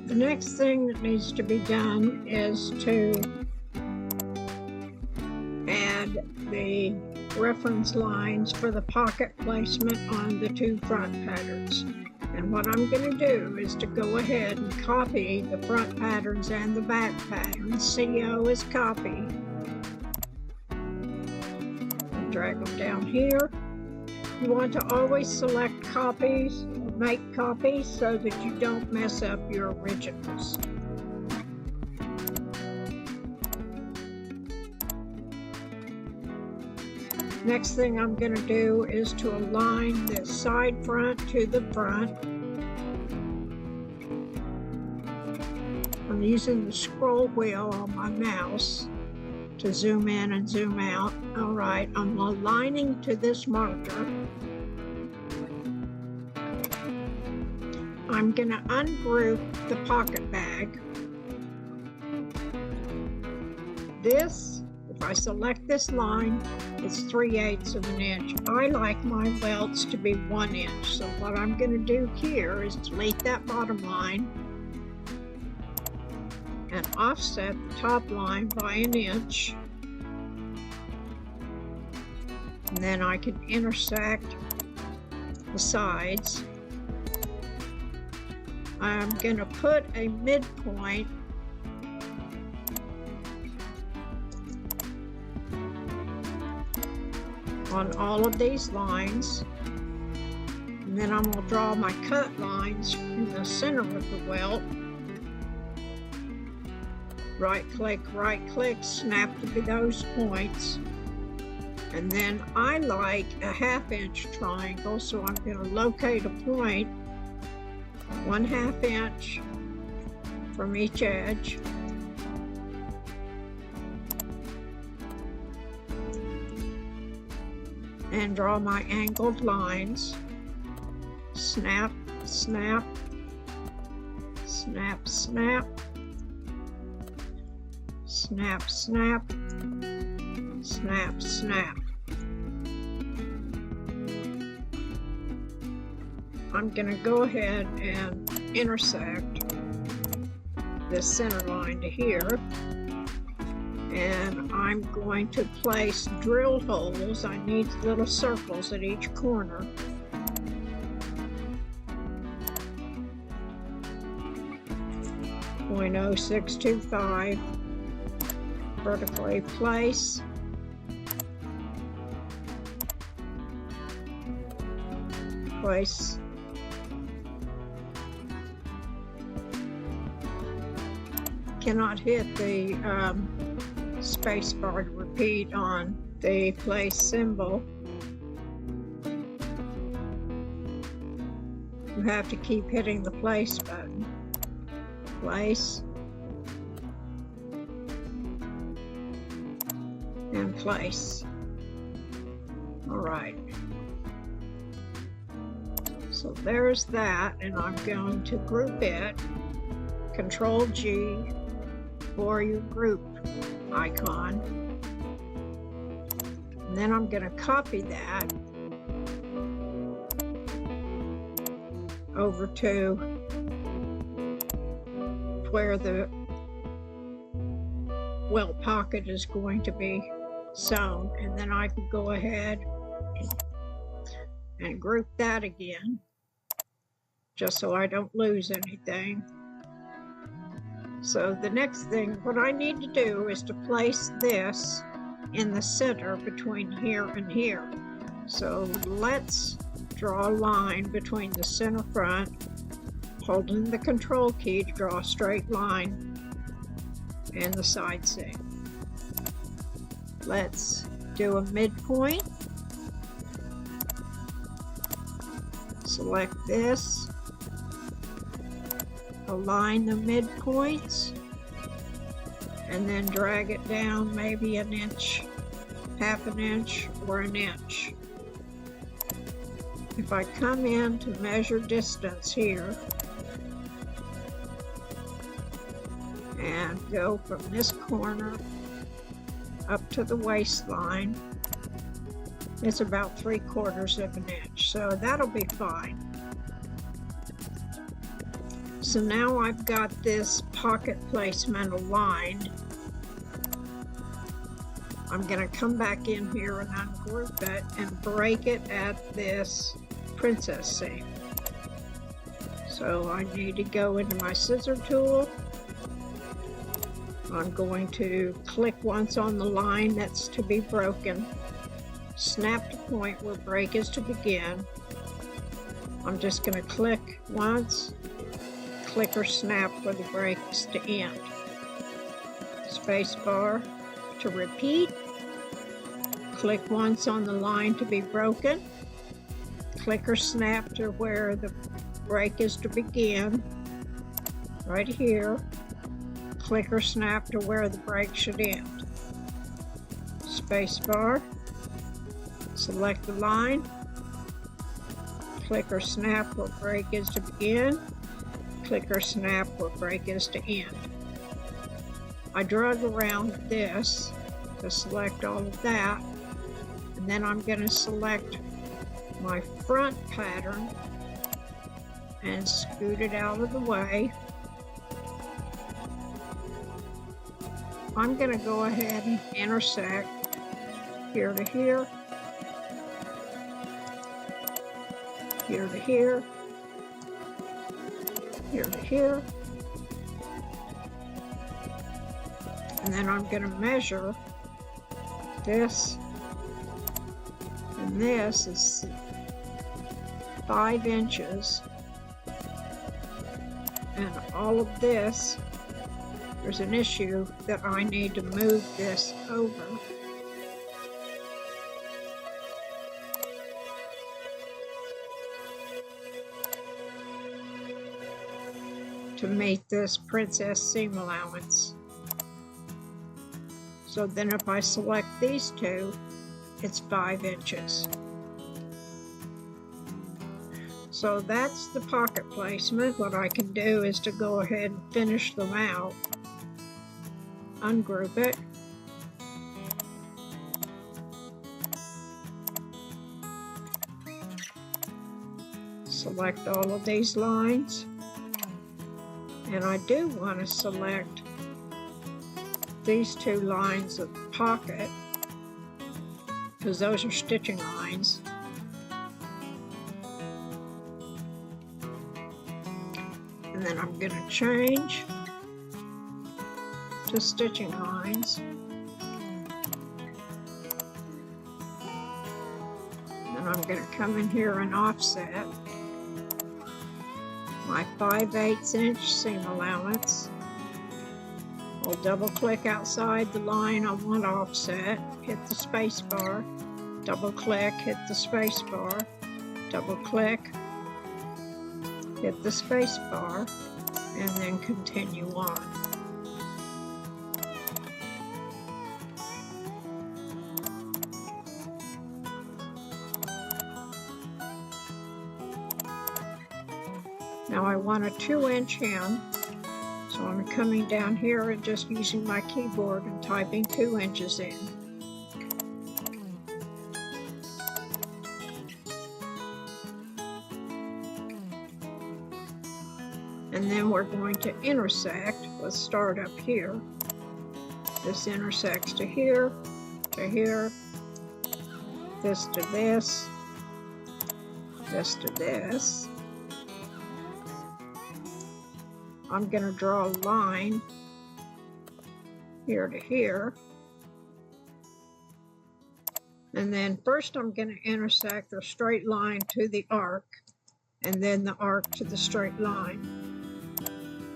The next thing that needs to be done is to add the reference lines for the pocket placement on the two front patterns. And what I'm going to do is to go ahead and copy the front patterns and the back patterns. CO is copy. And drag them down here. You want to always select copies, make copies, so that you don't mess up your originals. Next thing I'm going to do is to align the side front to the front. I'm using the scroll wheel on my mouse to zoom in and zoom out. All right, I'm aligning to this marker. I'm going to ungroup the pocket bag. This, if I select this line, it's 3/8 of an inch. I like my welts to be 1 inch. So what I'm going to do here is delete that bottom line and offset the top line by 1 inch. And then I can intersect the sides. I'm going to put a midpoint on all of these lines, and then I'm going to draw my cut lines in the center of the welt. Right click, snap to those points, and then I like a 1/2 inch triangle, so I'm going to locate a point 1/2 inch from each edge. And draw my angled lines. Snap, snap, snap, snap, snap, snap, snap, snap. I'm going to go ahead and intersect this center line to here. And I'm going to place drill holes. I need little circles at each corner. .0625 vertically place. Place. Cannot hit the space bar to repeat on the place symbol. You have to keep hitting the place button. Place. And place. All right. So there's that, and I'm going to group it. Control G for your group icon. And then I'm going to copy that over to where the welt pocket is going to be sewn, and then I can go ahead and group that again, just so I don't lose anything. So the next thing, what I need to do is to place this in the center between here and here. So let's draw a line between the center front, holding the control key to draw a straight line, and the side seam. Let's do a midpoint. Select this. Align the midpoints, and then drag it down maybe 1 inch, 1/2 inch, or 1 inch. If I come in to measure distance here and go from this corner up to the waistline, it's about 3/4 of an inch, so that'll be fine. So now I've got this pocket placement aligned. I'm going to come back in here and ungroup it and break it at this princess seam. So I need to go into my scissor tool. I'm going to click once on the line that's to be broken, snap to point where break is to begin. I'm just going to click once, click or snap where the break is to end. Space bar to repeat. Click once on the line to be broken. Click or snap to where the break is to begin, right here. Click or snap to where the break should end. Space bar. Select the line. Click or snap where break is to begin. Click or snap where break is to end. I drag around this to select all of that, and then I'm going to select my front pattern and scoot it out of the way. I'm going to go ahead and intersect here to here, here to here, here to here, and then I'm going to measure this, and this is 5 inches, and all of this, there's an issue that I need to move this over. To meet this princess seam allowance. So then if I select these two, it's 5 inches. So that's the pocket placement. What I can do is to go ahead and finish them out. Ungroup it. Select all of these lines. And I do want to select these 2 lines of pocket, because those are stitching lines. And then I'm going to change to stitching lines. And I'm going to come in here and offset my 5/8 inch seam allowance. I'll double click outside the line I want to offset, hit the space bar, double click, hit the space bar, double click, hit the space bar, and then continue on. Now I want a 2-inch hem, so I'm coming down here and just using my keyboard and typing 2 inches in. And then we're going to intersect. Let's start up here. This intersects to here, this to this, this to this. I'm going to draw a line here to here. And then first I'm going to intersect the straight line to the arc, and then the arc to the straight line.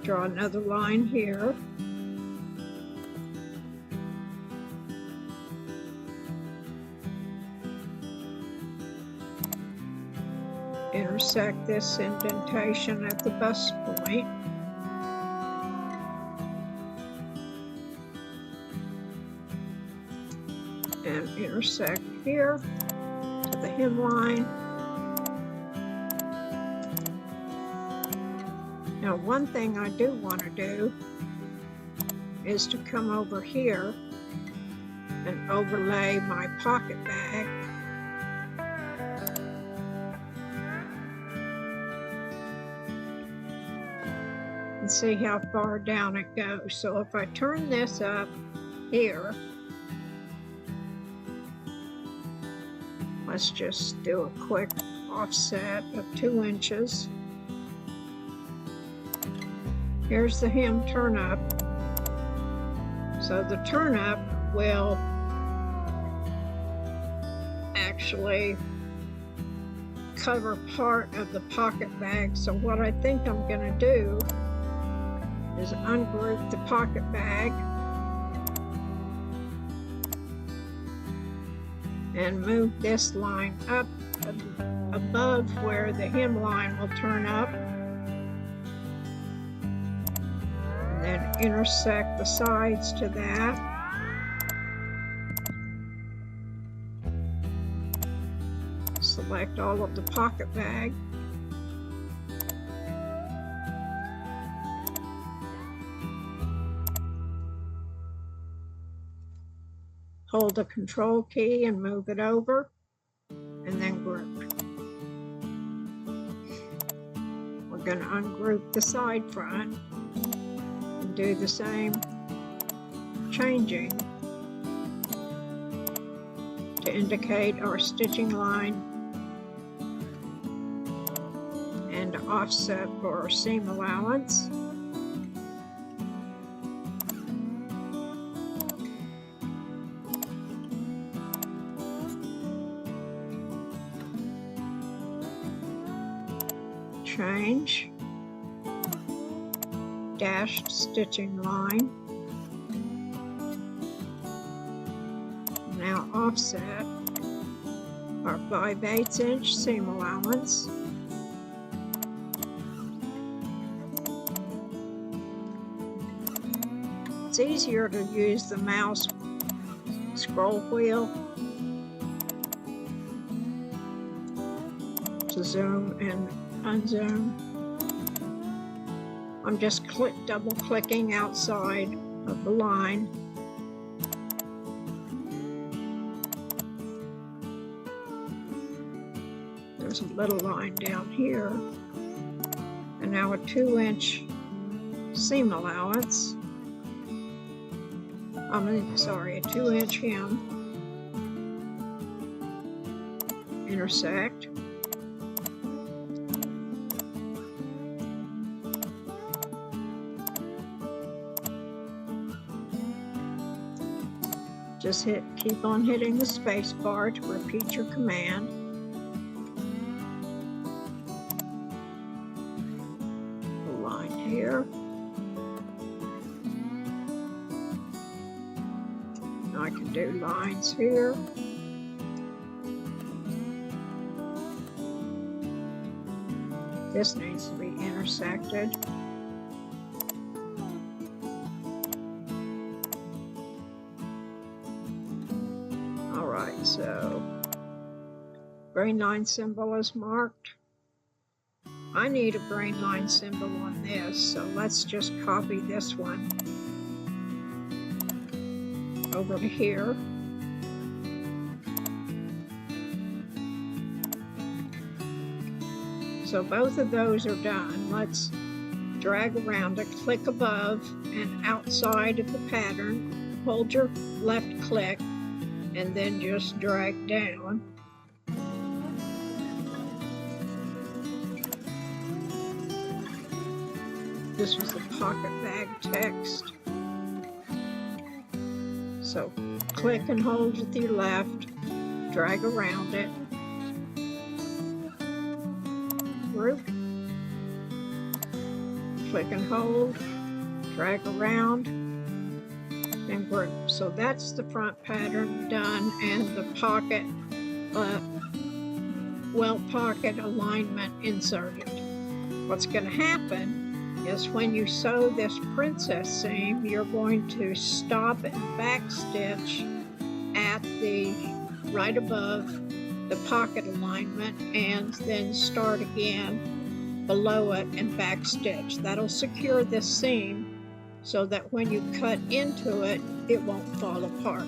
Draw another line here. Intersect this indentation at the bust point. And intersect here to the hemline. Now, one thing I do want to do is to come over here and overlay my pocket bag. and see how far down it goes. So if I turn this up here, let's just do a quick offset of 2 inches. Here's the hem turn up. So the turn up will actually cover part of the pocket bag. So what I think I'm going to do is ungroup the pocket bag and move this line up above where the hem line will turn up, and then intersect the sides to that. Select all of the pocket bag. Hold the Control key and move it over, and then group. We're going to ungroup the side front and do the same changing to indicate our stitching line and offset for our seam allowance. Change, dashed stitching line. Now offset our 5/8 inch seam allowance. It's easier to use the mouse scroll wheel to zoom and unzoom. I'm just double clicking outside of the line. There's a little line down here, and now a 2 inch seam allowance. A 2 inch hem. Intersect. Just keep on hitting the space bar to repeat your command. The line here. I can do lines here. This needs to be intersected. Alright, so green line symbol is marked. I need a green line symbol on this, so let's just copy this one over to here. So both of those are done. Let's drag around it, click above and outside of the pattern, hold your left click, and then just drag down. This was the pocket bag text. So click and hold with your left, drag around it, group, click and hold, drag around, and group. So that's the front pattern done, and the pocket, welt pocket alignment inserted. What's going to happen is when you sew this princess seam, you're going to stop and back stitch at the right above the pocket alignment, and then start again below it and back stitch. That'll secure this seam so that when you cut into it, it won't fall apart.